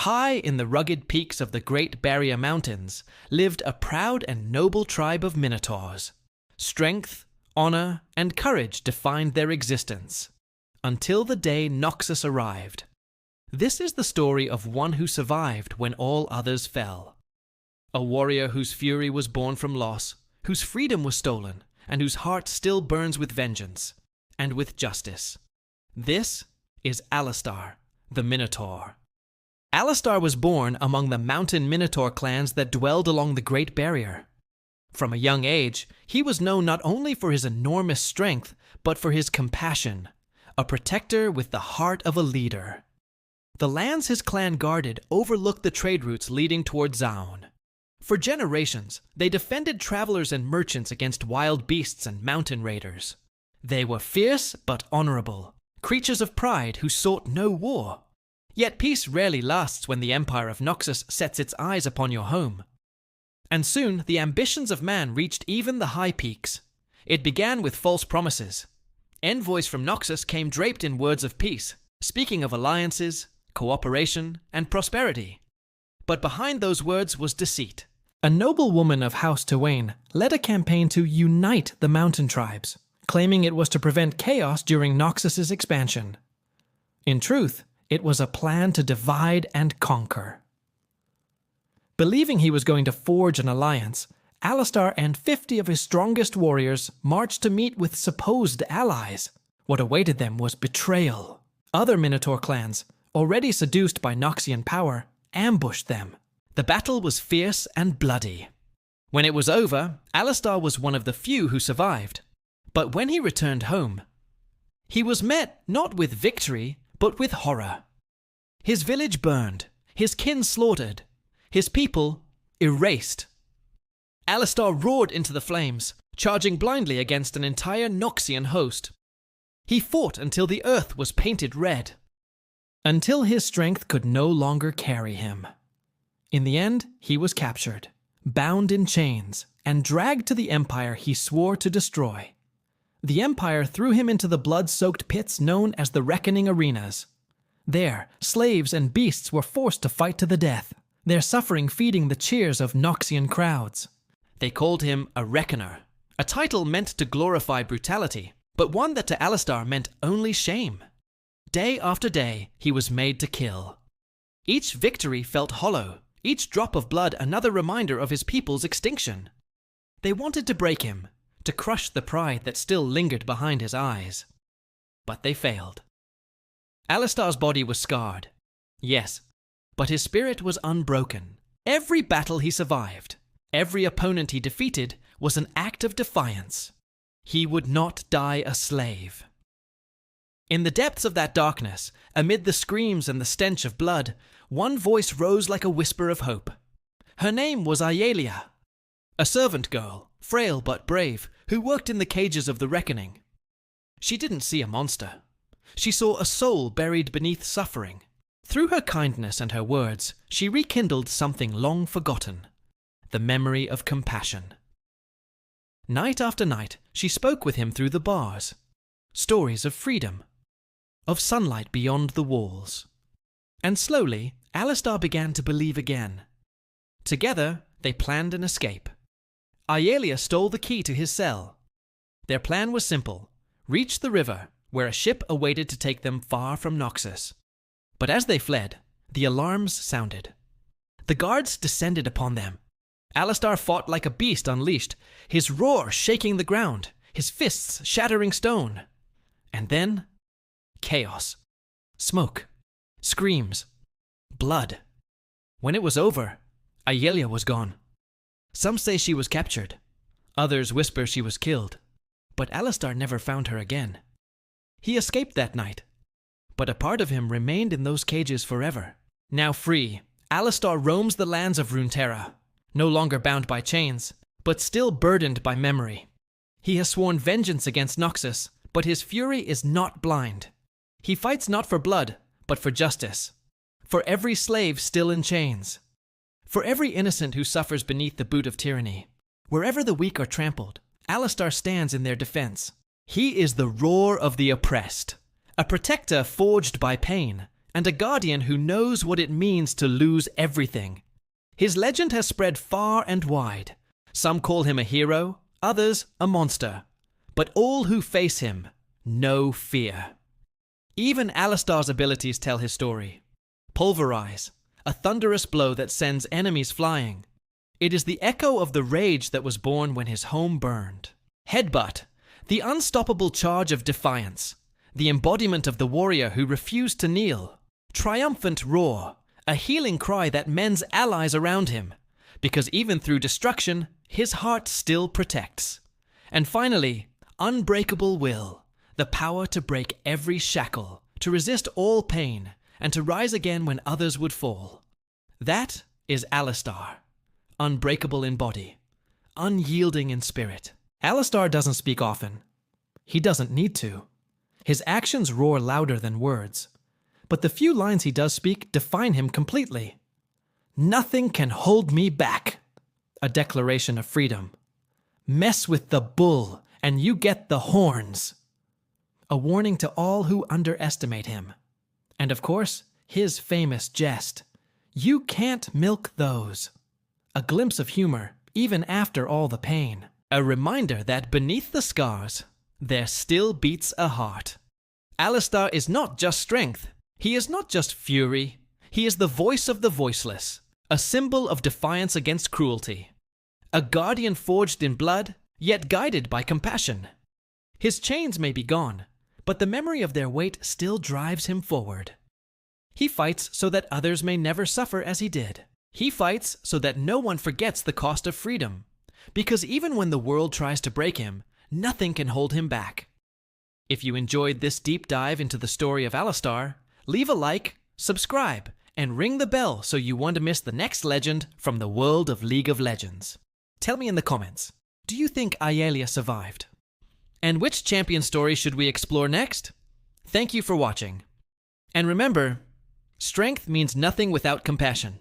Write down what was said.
High in the rugged peaks of the Great Barrier Mountains lived a proud and noble tribe of Minotaurs. Strength, honor, and courage defined their existence, until the day Noxus arrived. This is the story of one who survived when all others fell. A warrior whose fury was born from loss, whose freedom was stolen, and whose heart still burns with vengeance and with justice. This is Alistar, the Minotaur. Alistar was born among the mountain Minotaur clans that dwelled along the Great Barrier. From a young age, he was known not only for his enormous strength, but for his compassion, a protector with the heart of a leader. The lands his clan guarded overlooked the trade routes leading toward Zaun. For generations, they defended travelers and merchants against wild beasts and mountain raiders. They were fierce but honorable, creatures of pride who sought no war. Yet peace rarely lasts when the empire of Noxus sets its eyes upon your home. And soon, the ambitions of man reached even the high peaks. It began with false promises. Envoys from Noxus came draped in words of peace, speaking of alliances, cooperation, and prosperity. But behind those words was deceit. A noble woman of House Twain led a campaign to unite the mountain tribes, claiming it was to prevent chaos during Noxus's expansion. In truth, it was a plan to divide and conquer. Believing he was going to forge an alliance, Alistar and 50 of his strongest warriors marched to meet with supposed allies. What awaited them was betrayal. Other Minotaur clans, already seduced by Noxian power, ambushed them. The battle was fierce and bloody. When it was over, Alistar was one of the few who survived. But when he returned home, he was met not with victory, but with horror. His village burned, his kin slaughtered, his people erased. Alistar roared into the flames, charging blindly against an entire Noxian host. He fought until the earth was painted red, until his strength could no longer carry him. In the end, he was captured, bound in chains, and dragged to the empire he swore to destroy. The empire threw him into the blood-soaked pits known as the Reckoning Arenas. There, slaves and beasts were forced to fight to the death, their suffering feeding the cheers of Noxian crowds. They called him a Reckoner, a title meant to glorify brutality, but one that to Alistar meant only shame. Day after day, he was made to kill. Each victory felt hollow, each drop of blood another reminder of his people's extinction. They wanted to break him, to crush the pride that still lingered behind his eyes. But they failed. Alistar's body was scarred, yes, but his spirit was unbroken. Every battle he survived, every opponent he defeated was an act of defiance. He would not die a slave. In the depths of that darkness, amid the screams and the stench of blood, one voice rose like a whisper of hope. Her name was Ayelia, a servant girl, frail but brave, who worked in the cages of the Reckoning. She didn't see a monster. She saw a soul buried beneath suffering. Through her kindness and her words, she rekindled something long forgotten, the memory of compassion. Night after night, she spoke with him through the bars. Stories of freedom, of sunlight beyond the walls. And slowly, Alistar began to believe again. Together, they planned an escape. Ayelia stole the key to his cell. Their plan was simple: reach the river, where a ship awaited to take them far from Noxus. But as they fled, the alarms sounded. The guards descended upon them. Alistar fought like a beast unleashed, his roar shaking the ground, his fists shattering stone. And then, chaos. Smoke. Screams. Blood. When it was over, Ayelia was gone. Some say she was captured. Others whisper she was killed. But Alistar never found her again. He escaped that night, but a part of him remained in those cages forever. Now free, Alistar roams the lands of Runeterra, no longer bound by chains, but still burdened by memory. He has sworn vengeance against Noxus, but his fury is not blind. He fights not for blood, but for justice. For every slave still in chains. For every innocent who suffers beneath the boot of tyranny. Wherever the weak are trampled, Alistar stands in their defense. He is the roar of the oppressed, a protector forged by pain, and a guardian who knows what it means to lose everything. His legend has spread far and wide. Some call him a hero, others a monster. But all who face him know fear. Even Alistar's abilities tell his story. Pulverize, a thunderous blow that sends enemies flying. It is the echo of the rage that was born when his home burned. Headbutt, the unstoppable charge of defiance, the embodiment of the warrior who refused to kneel. Triumphant roar, a healing cry that mends allies around him, because even through destruction, his heart still protects. And finally, unbreakable will, the power to break every shackle, to resist all pain, and to rise again when others would fall. That is Alistar, unbreakable in body, unyielding in spirit. Alistar doesn't speak often. He doesn't need to. His actions roar louder than words. But the few lines he does speak define him completely. Nothing can hold me back. A declaration of freedom. Mess with the bull, and you get the horns. A warning to all who underestimate him. And of course, his famous jest. You can't milk those. A glimpse of humor, even after all the pain. A reminder that beneath the scars, there still beats a heart. Alistar is not just strength. He is not just fury. He is the voice of the voiceless, a symbol of defiance against cruelty. A guardian forged in blood, yet guided by compassion. His chains may be gone, but the memory of their weight still drives him forward. He fights so that others may never suffer as he did. He fights so that no one forgets the cost of freedom, because even when the world tries to break him, nothing can hold him back. If you enjoyed this deep dive into the story of Alistar, leave a like, subscribe, and ring the bell so you won't miss the next legend from the world of League of Legends. Tell me in the comments, do you think Ayelia survived? And which champion story should we explore next? Thank you for watching. And remember, strength means nothing without compassion.